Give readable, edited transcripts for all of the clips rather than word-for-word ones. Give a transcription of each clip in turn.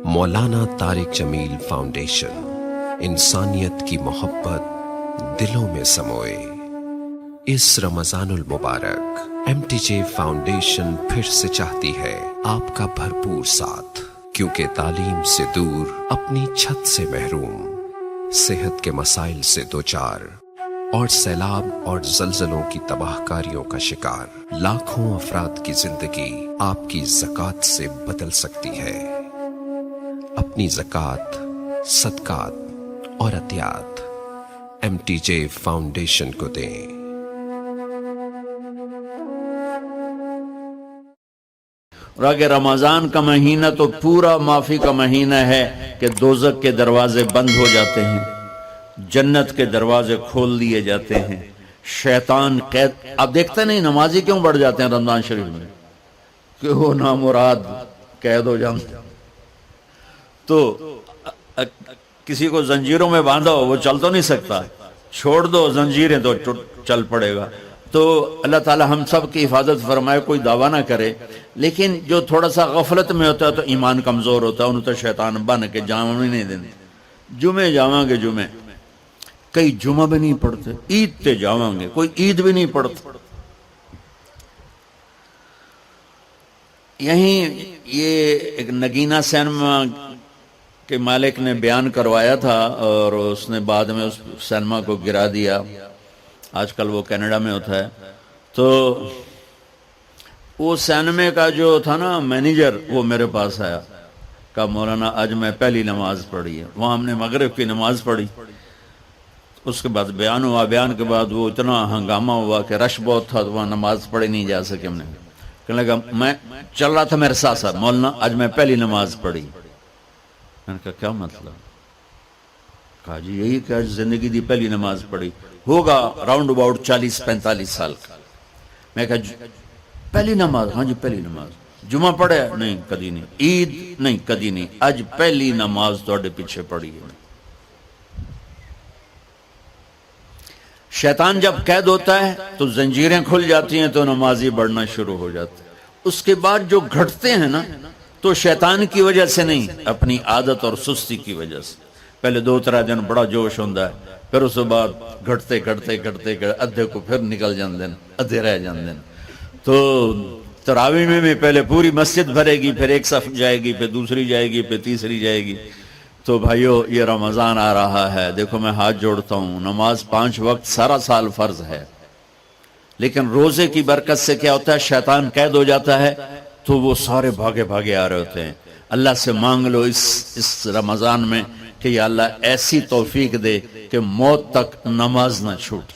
مولانا طارق جمیل foundation, انسانیت کی محبت دلوں میں سموئے۔ اس رمضان المبارک ایم ٹی جے فاؤنڈیشن پھر سے چاہتی ہے آپ کا بھرپور ساتھ، کیونکہ تعلیم سے دور، اپنی چھت سے محروم، صحت کے مسائل سے دوچار اور سیلاب اور زلزلوں کی تباہ کاریوں کا شکار لاکھوں افراد کی زندگی آپ کی زکوٰۃ سے بدل سکتی ہے۔ اپنی زکوٰۃ، صدقات اور عطیات ایم ٹی جے فاؤنڈیشن کو دیں۔ اور اگر رمضان کا مہینہ تو پورا معافی کا مہینہ ہے کہ دوزخ کے دروازے بند ہو جاتے ہیں، جنت کے دروازے کھول دیے جاتے ہیں، شیطان قید۔ آپ دیکھتے نہیں نمازی کیوں بڑھ جاتے ہیں رمضان شریف میں؟ کہ وہ نامراد قید ہو جاتے ہیں۔ تو کسی کو زنجیروں میں باندھو، وہ چل تو نہیں سکتا، چھوڑ دو زنجیریں تو چل پڑے گا۔ تو اللہ تعالی ہم سب کی حفاظت فرمائے، کوئی دعویٰ نہ کرے، لیکن جو تھوڑا سا غفلت میں ہوتا ہے تو ایمان کمزور ہوتا ہے، انہوں تو شیطان بن کے جامع نہیں دینے۔ جمعے جاواں گے، جمعے کئی جمعہ بھی نہیں پڑھتے، عید تے جاواں گے، کوئی عید بھی نہیں پڑھتا۔ یہیں یہ ایک نگینہ سینما کے مالک نے بیان کروایا تھا اور اس نے بعد میں اس سینما کو گرا دیا، آج کل وہ کینیڈا میں ہوتا ہے۔ تو وہ سینمے کا جو تھا نا مینیجر، وہ میرے پاس آیا، کہا مولانا آج میں پہلی نماز پڑھی ہے۔ وہاں ہم نے مغرب کی نماز پڑھی، اس کے بعد بیان ہوا، بیان کے بعد وہ اتنا ہنگامہ ہوا کہ رش بہت تھا، تو وہاں نماز پڑھی نہیں جا سکے۔ ہم نے کہنے لگا، میں چل رہا تھا میرے ساتھ ساتھ، مولانا آج میں پہلی نماز پڑھی۔ میں نے کہا کیا مطلب؟ کہا جی یہی کہ آج زندگی دی پہلی نماز پڑھی، ہوگا راؤنڈ اباؤٹ 40-45 سال کا۔ میں کہا پہلی نماز؟ ہاں جی پہلی نماز۔ جمعہ پڑھے؟ نہیں کدی نہیں۔ عید؟ نہیں کدی نہیں۔ آج پہلی نماز توڑے پیچھے پڑھی ہے۔ شیطان جب قید ہوتا ہے تو زنجیریں کھل جاتی ہیں، تو نمازی بڑھنا شروع ہو جاتے ہیں۔ اس کے بعد جو گھٹتے ہیں نا، تو شیطان کی وجہ سے نہیں، اپنی عادت اور سستی کی وجہ سے۔ پہلے 2-3 دن بڑا جوش ہوندہ ہے، پھر اس کے بعد گھٹتے ادھے کو پھر نکل جاندے ہیں، ادھے رہ جاندے ہیں۔ تو تراویح میں بھی پہلے پوری مسجد بھرے گی، پھر ایک صف جائے گی، پھر دوسری جائے گی، پھر تیسری جائے گی۔ تو بھائیو یہ رمضان آ رہا ہے، دیکھو میں ہاتھ جوڑتا ہوں، نماز 5 وقت سارا سال فرض ہے، لیکن روزے کی برکت سے کیا ہوتا ہے؟ شیطان قید ہو جاتا ہے، تو وہ سارے بھاگے آ رہے ہوتے ہیں۔ اللہ سے مانگ لو اس رمضان میں کہ یا اللہ ایسی توفیق دے کہ موت تک نماز نہ چھوٹ۔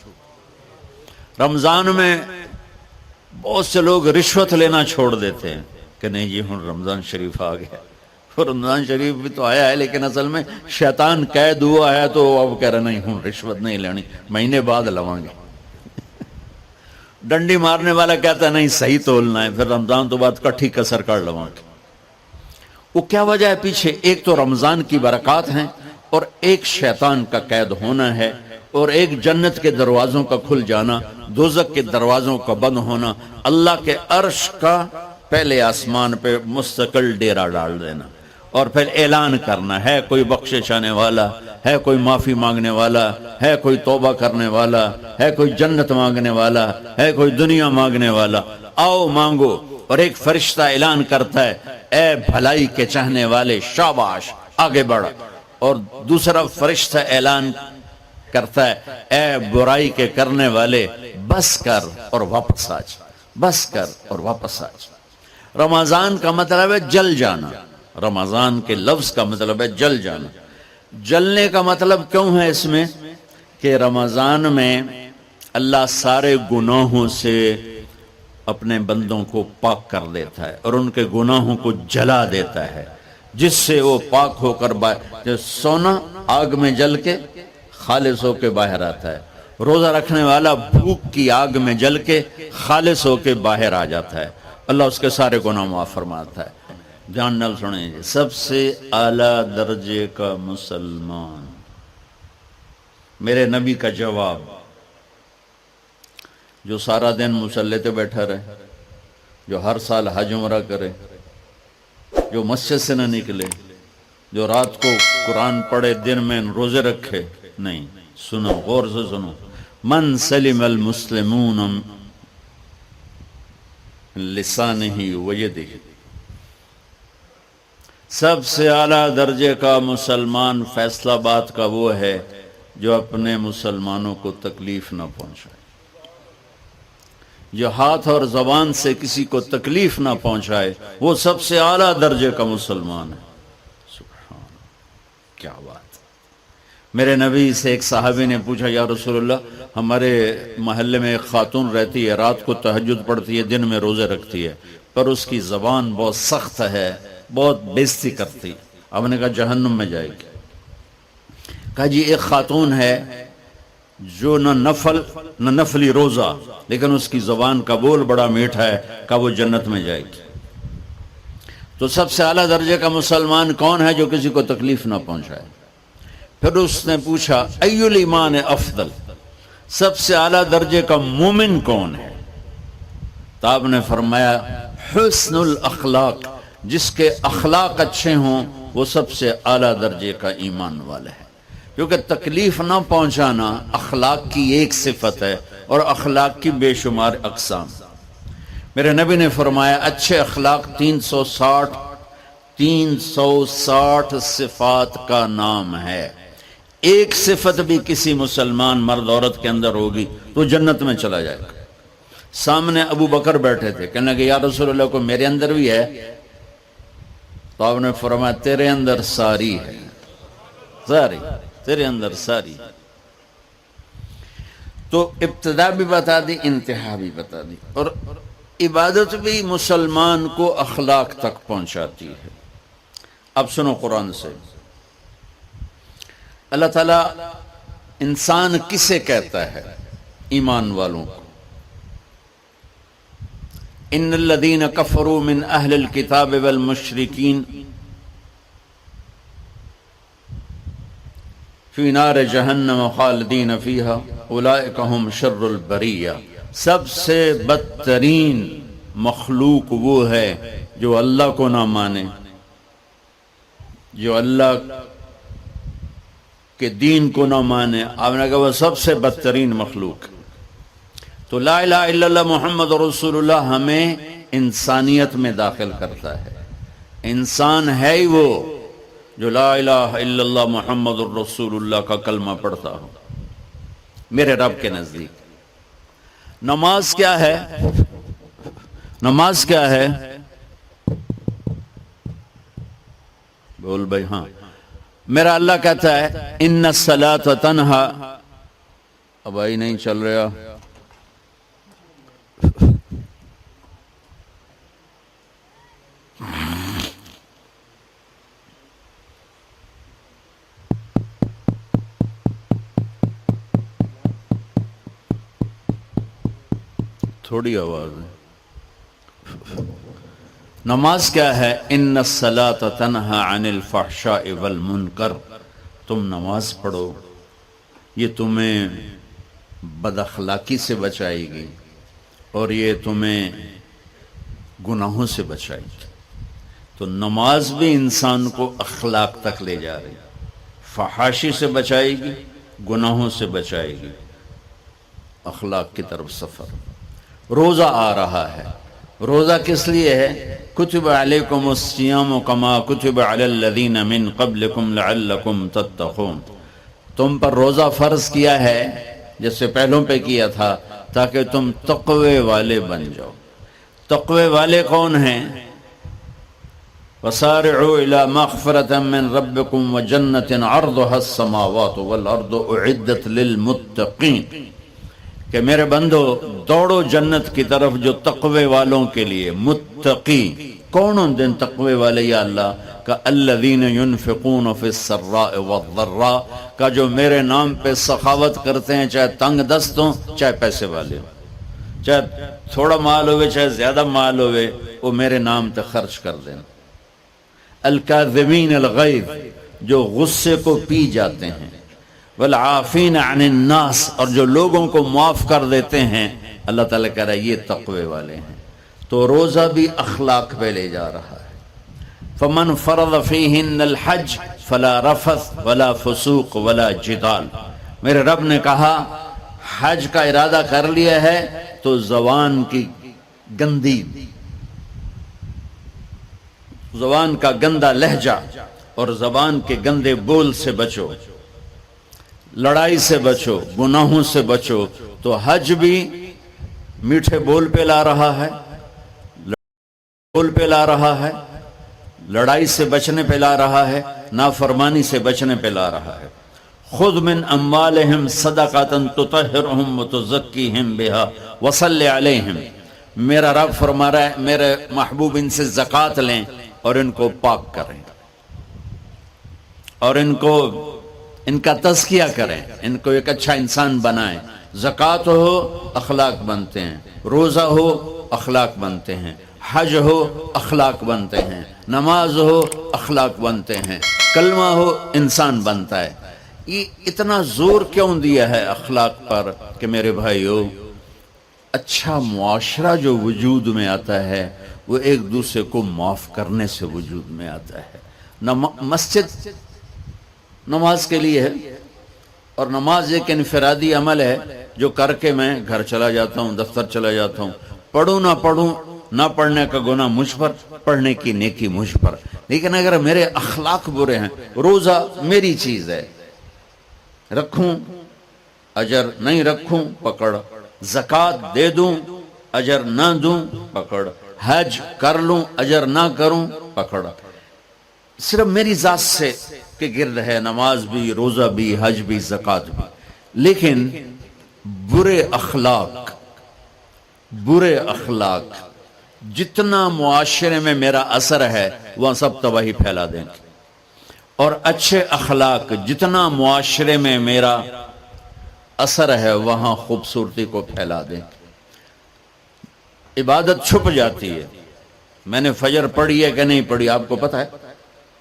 رمضان میں بہت سے لوگ رشوت لینا چھوڑ دیتے ہیں کہ نہیں جی ہن رمضان شریف آ گیا۔ رمضان شریف بھی تو آیا ہے، لیکن اصل میں شیطان قید ہوا ہے، تو اب کہہ رہا نہیں ہن رشوت نہیں لینی، مہینے بعد لواں گے۔ ڈنڈی مارنے والا کہتا ہے نہیں صحیح تولنا ہے، پھر رمضان تو بعد کٹھی کسر کر لواں گے۔ وہ کیا وجہ ہے پیچھے؟ ایک تو رمضان کی برکات ہیں، اور ایک شیطان کا قید ہونا ہے، اور ایک جنت کے دروازوں کا کھل جانا، دوزخ کے دروازوں کا بند ہونا، اللہ کے عرش کا پہلے آسمان پہ مستقل ڈیرا ڈال دینا، اور پھر اعلان کرنا ہے کوئی بخشش آنے والا ہے، کوئی معافی مانگنے والا ہے، کوئی توبہ کرنے والا ہے، کوئی جنت مانگنے والا ہے، کوئی دنیا مانگنے والا، آؤ مانگو۔ اور ایک فرشتہ اعلان کرتا ہے اے بھلائی کے چاہنے والے شاباش آگے بڑھ، اور دوسرا فرشتہ اعلان کرتا ہے اے برائی کے کرنے والے بس کر اور واپس آ جا، بس کر اور واپس آ جا۔ رمضان کا مطلب ہے جل جانا، رمضان کے لفظ کا مطلب ہے جل جانا۔ جلنے کا مطلب کیوں ہے اس میں؟ کہ رمضان میں اللہ سارے گناہوں سے اپنے بندوں کو پاک کر دیتا ہے، اور ان کے گناہوں کو جلا دیتا ہے، جس سے وہ پاک ہو کر سونا آگ میں جل کے خالص ہو کے باہر آتا ہے، روزہ رکھنے والا بھوک کی آگ میں جل کے خالص ہو کے باہر آ جاتا ہے، اللہ اس کے سارے گناہ معاف فرماتا ہے۔ دھیان نال سنیں جی، سب سے اعلیٰ درجے کا مسلمان، میرے نبی کا جواب، جو سارا دن مصلی پہ بیٹھا رہے، جو ہر سال حج عمرہ کرے، جو مسجد سے نہ نکلے، جو رات کو قرآن پڑھے دن میں روزے رکھے، نہیں. سنو، غور سے سنو. من سلم المسلمون لسانہ ویدہ، سب سے اعلیٰ درجے کا مسلمان فیصلہ بات کا وہ ہے جو اپنے مسلمانوں کو تکلیف نہ پہنچائے، جو ہاتھ اور زبان سے کسی کو تکلیف نہ پہنچائے، وہ سب سے اعلیٰ درجے کا مسلمان ہے. سبحان اللہ، کیا بات. میرے نبی سے ایک صحابی نے پوچھا، یا رسول اللہ، ہمارے محلے میں ایک خاتون رہتی ہے، رات کو تہجد پڑھتی ہے، دن میں روزے رکھتی ہے، پر اس کی زبان بہت سخت ہے، بہت بےزتی کرتی. آپ نے کہا جہنم میں جائے گی. کہا جی ایک خاتون ہے جو نہ نفلی روزہ، لیکن اس کی زبان کا بول بڑا میٹھا ہے، کہا وہ جنت میں جائے گی. تو سب سے اعلیٰ درجے کا مسلمان کون ہے جو کسی کو تکلیف نہ پہنچائے؟ پھر اس نے پوچھا ای الایمان افضل، سب سے اعلیٰ درجے کا مومن کون ہے؟ تو آپ نے فرمایا حسن الاخلاق، جس کے اخلاق اچھے ہوں وہ سب سے اعلیٰ درجے کا ایمان والا ہے. کیونکہ تکلیف نہ پہنچانا اخلاق کی ایک صفت ہے، اور اخلاق کی بے شمار اقسام. میرے نبی نے فرمایا اچھے اخلاق 360 صفات کا نام ہے. ایک صفت بھی کسی مسلمان مرد عورت کے اندر ہوگی تو جنت میں چلا جائے گا. سامنے ابو بکر بیٹھے تھے، کہنے لگے یا رسول اللہ کو میرے اندر بھی ہے؟ تو آپ نے فرمایا تیرے اندر ساری ہے، ساری تیرے اندر ساری. تو ابتدا بھی بتا دی، انتہا بھی بتا دی. اور عبادت بھی مسلمان کو اخلاق تک پہنچاتی ہے. اب سنو قرآن سے، اللہ تعالیٰ انسان کسے کہتا ہے؟ ایمان والوں کو. ان الذین کفروا من اہل الکتاب والمشرکین فی نار جہنم خالدین فیہا اولئک ہم شر البریہ. سب سے بدترین مخلوق وہ ہے جو اللہ کو نہ مانے، جو اللہ کہ دین کو نہ مانے. آپ نے کہا وہ سب سے بدترین مخلوق. تو لا الہ الا اللہ محمد رسول اللہ ہمیں انسانیت میں داخل کرتا ہے. انسان ہے ہی وہ جو لا الہ الا اللہ محمد رسول اللہ کا کلمہ پڑھتا ہو میرے رب کے نزدیک. نماز کیا ہے؟ نماز کیا ہے؟ بول بھائی. ہاں، میرا اللہ کہتا ہے ان الصلاۃ تنہا. اب آئی نہیں چل رہا. تھوڑی آواز ہے. نماز کیا ہے؟ ان الصلاۃ تنہا عن الفحشاء والمنکر. تم نماز پڑھو، یہ تمہیں بد اخلاقی سے بچائے گی اور یہ تمہیں گناہوں سے بچائے گی. تو نماز بھی انسان کو اخلاق تک لے جا رہی، فحاشی سے بچائے گی، گناہوں سے بچائے گی، اخلاق کی طرف سفر. روزہ آ رہا ہے. روزہ کس لیے ہے؟ کتب علیکم الصیام کما کتب علی الذین من قبلکم لعلکم تتقون. تم پر روزہ فرض کیا ہے جیسے پہلوں پہ کیا تھا تاکہ تم تقوی والے بن جاؤ. تقوی والے کون ہیں؟ وسارعوا الی مغفرۃ من ربکم وجنۃ عرضها السماوات والارض اعدت للمتقین. کہ میرے بندو دوڑو جنت کی طرف جو تقوی والوں کے لیے. متقی کون ان دن تقوی والے یا اللہ کا؟ الذین ينفقون فی السراء والضراء کا جو میرے نام پہ سخاوت کرتے ہیں، چاہے تنگ دست ہوں چاہے پیسے والے ہوں، چاہے تھوڑا مال ہوئے چاہے زیادہ مال ہوئے، وہ میرے نام پہ خرچ کر دیں. الکاظمین الغیظ جو غصے کو پی جاتے ہیں، والعافین عن الناس اور جو لوگوں کو معاف کر دیتے ہیں. اللہ تعالیٰ کہہ رہا ہے یہ تقوی والے ہیں. تو روزہ بھی اخلاق پہ لے جا رہا ہے. فمن فرض فیہن الحج فلا رفث ولا فسوق ولا جدال. میرے رب نے کہا حج کا ارادہ کر لیا ہے تو زبان کی گندی، زبان کا گندا لہجہ اور زبان کے گندے بول سے بچو، لڑائی سے بچو، گناہوں سے بچو. تو حج بھی میٹھے بول پہ لا رہا ہے، بول پہ لا رہا ہے، لڑائی سے بچنے پہ لا رہا ہے، نافرمانی سے بچنے پہ لا رہا ہے. خذ من اموالہم صدقۃ تطہرہم وتزکیہم بہا وصلی علیہم. میرا رب فرما رہا ہے میرے محبوب ان سے زکوٰۃ لیں اور ان کو پاک کریں اور ان کا تزکیہ کریں، ان کو ایک اچھا انسان بنائیں. زکوٰۃ ہو اخلاق بنتے ہیں، روزہ ہو اخلاق بنتے ہیں، حج ہو اخلاق بنتے ہیں، نماز ہو اخلاق بنتے ہیں، کلمہ ہو انسان بنتا ہے. یہ اتنا زور کیوں دیا ہے اخلاق پر کہ میرے بھائیو اچھا معاشرہ جو وجود میں آتا ہے وہ ایک دوسرے کو معاف کرنے سے وجود میں آتا ہے. مسجد نماز کے لیے ہے اور نماز ایک انفرادی عمل ہے جو کر کے میں گھر چلا جاتا ہوں، دفتر چلا جاتا ہوں، پڑھوں نہ پڑھوں، نہ پڑھنے کا گناہ مجھ پر، پڑھنے کی نیکی مجھ پر. لیکن اگر میرے اخلاق برے ہیں، روزہ میری چیز ہے، رکھوں اجر، نہیں رکھوں پکڑ، زکوٰۃ دے دوں اجر نہ دوں پکڑ، حج کر لوں اجر نہ کروں پکڑ. صرف میری ذات سے کے گرد ہے نماز بھی، روزہ بھی، حج بھی، زکوٰۃ بھی. لیکن برے اخلاق جتنا معاشرے میں میرا اثر ہے وہ سب تباہی پھیلا دیں گے، اور اچھے اخلاق جتنا معاشرے میں میرا اثر ہے وہاں خوبصورتی کو پھیلا دیں گے. عبادت چھپ جاتی ہے. میں نے فجر پڑھی ہے کہ نہیں پڑھی آپ کو پتہ ہے؟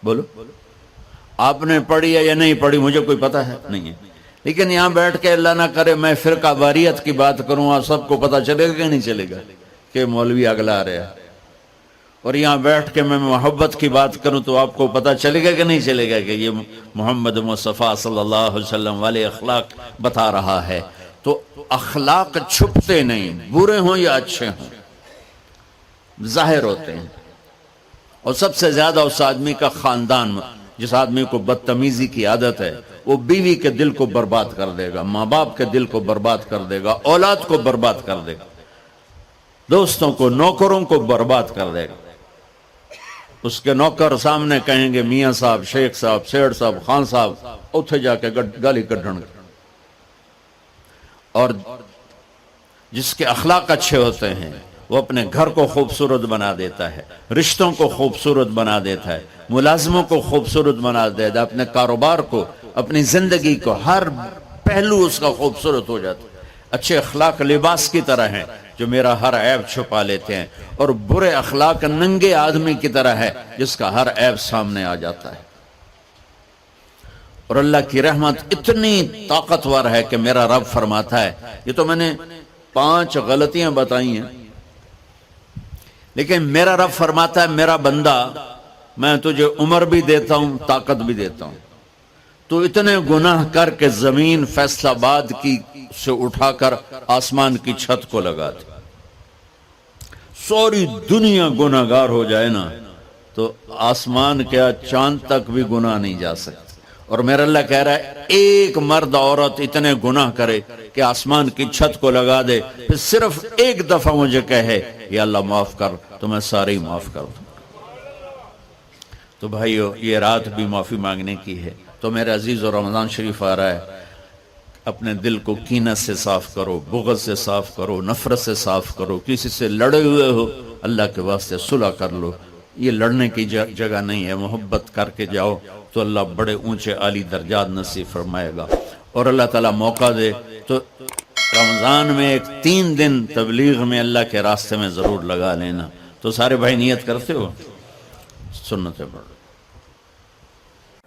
بولو آپ نے پڑھی ہے یا نہیں پڑھی؟ مجھے کوئی پتہ ہے نہیں ہے. لیکن یہاں بیٹھ کے اللہ نہ کرے میں فرقہ واریت کی بات کروں، آپ سب کو پتہ چلے گا کہ نہیں چلے گا کہ مولوی اگلا رہا ہے. اور یہاں بیٹھ کے میں محبت کی بات کروں تو آپ کو پتہ چلے گا کہ نہیں چلے گا کہ یہ محمد مصطفیٰ صلی اللہ علیہ وسلم والے اخلاق بتا رہا ہے. تو اخلاق چھپتے نہیں، برے ہوں یا اچھے ہوں ظاہر ہوتے ہیں. اور سب سے زیادہ اس آدمی کا خاندان، جس آدمی کو بدتمیزی کی عادت ہے وہ بیوی کے دل کو برباد کر دے گا، ماں باپ کے دل کو برباد کر دے گا، اولاد کو برباد کر دے گا، دوستوں کو، نوکروں کو برباد کر دے گا. اس کے نوکر سامنے کہیں گے میاں صاحب، شیخ صاحب، سیڑ صاحب، خان صاحب، اتھے جا کے گالی کڈن گے. اور جس کے اخلاق اچھے ہوتے ہیں وہ اپنے گھر کو خوبصورت بنا دیتا ہے، رشتوں کو خوبصورت بنا دیتا ہے، ملازموں کو خوبصورت بنا دیتا ہے، اپنے کاروبار کو، اپنی زندگی کو، ہر پہلو اس کا خوبصورت ہو جاتا ہے. اچھے اخلاق لباس کی طرح ہیں جو میرا ہر عیب چھپا لیتے ہیں، اور برے اخلاق ننگے آدمی کی طرح ہے جس کا ہر عیب سامنے آ جاتا ہے. اور اللہ کی رحمت اتنی طاقتور ہے کہ میرا رب فرماتا ہے، یہ تو میں نے 5 غلطیاں بتائی ہیں، لیکن میرا رب فرماتا ہے میرا بندہ میں تجھے عمر بھی دیتا ہوں، طاقت بھی دیتا ہوں، تو اتنے گناہ کر کے زمین فیصل آباد کی سے اٹھا کر آسمان کی چھت کو لگا دے. ساری دنیا گناہ گار ہو جائے نا تو آسمان کیا چاند تک بھی گناہ نہیں جا سکتے. اور میرا اللہ کہہ رہا ہے ایک مرد عورت اتنے گناہ کرے کہ آسمان کی چھت کو لگا دے، پھر صرف ایک دفعہ مجھے کہے یا اللہ معاف کر تو میں سارے ہی معاف کر دوں. تو بھائیو یہ رات بھی معافی مانگنے کی ہے. تو میرے عزیز اور رمضان شریف آ رہا ہے، اپنے دل کو کینت سے صاف کرو، بغض سے صاف کرو، نفرت سے صاف کرو. کسی سے لڑے ہوئے ہو اللہ کے واسطے صلح کر لو. یہ لڑنے کی جگہ نہیں ہے، محبت کر کے جاؤ تو اللہ بڑے اونچے عالی درجات نصیب فرمائے گا. اور اللہ تعالیٰ موقع دے تو رمضان میں ایک 3 دن تبلیغ میں اللہ کے راستے میں ضرور لگا لینا. تو سارے بھائی نیت کرتے ہو؟ سنتیں پڑھو.